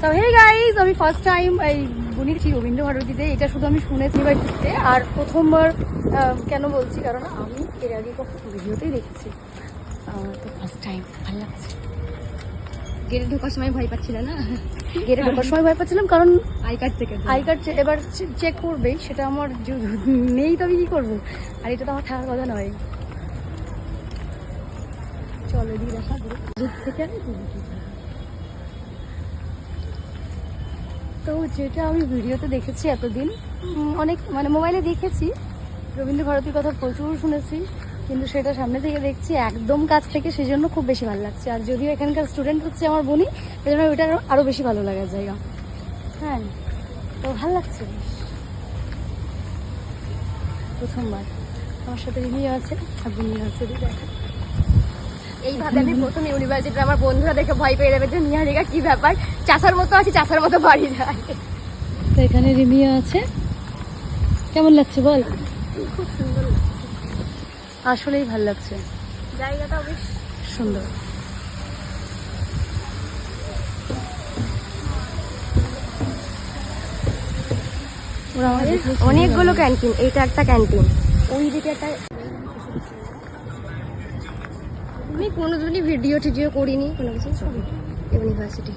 So hey guys, আমি first time এই বুনিরছি রবীন্দ্রভারতীতে। এটা শুধু আমি শুনেছি বাড়িতে, আর প্রথমবার কেন বলছি, কারণ আমি এর আগে কখনো ভিডিওতেই দেখেছি, তো ফার্স্ট টাইম ভালো লাগছে। গেটে ঢোকার সময় ভয় পাচ্ছিল না? গেটে ঢোকার সময় ভয় পাচ্ছিলাম, কারণ আই কার্ড থেকে আই কার্ড এবার চেক করবে, সেটা আমার নেই, তো আমি কী করবো? আর এটা তো আমার থাকার কথা নয়। চলো দিয়ে দেখা দূর থেকে। তো যেটা আমি ভিডিওতে দেখেছি এতদিন, অনেক মানে মোবাইলে দেখেছি, রবীন্দ্রভারতীর কথা প্রচুর শুনেছি, কিন্তু সেটা সামনে থেকে দেখছি একদম কাছ থেকে, সেই জন্য খুব বেশি ভালো লাগছে। আর যদিও এখানকার স্টুডেন্ট হচ্ছে আমার বোনই, সেই জন্য ওইটা আরও বেশি ভালো লাগার জায়গা। হ্যাঁ, তো ভালো লাগছে। প্রথমবার আমার সাথে রিমিও আছে আর বোনই আছে। এইভাবে আমি প্রথম ইউনিভার্সিটি, আমার বন্ধুরা দেখে ভয় পেয়ে যাবে যে নিহারিকা কি ব্যাপার, চাষার মতো আছে, চাষার মতো বাড়ি যায়। তো এখানে রিমিও আছে। কেমন লাগছে বল? খুব সুন্দর লাগছে, আসলেই ভালো লাগছে, জায়গাটা বেশ সুন্দর। ওরা আমাদের অনেকগুলো ক্যান্টিন, এইটা একটা ক্যান্টিন, ওই দিকে একটা। আমি কোনোদিনই ভিডিও টিডিও করিনি কোনো কিছু, ইউনিভার্সিটি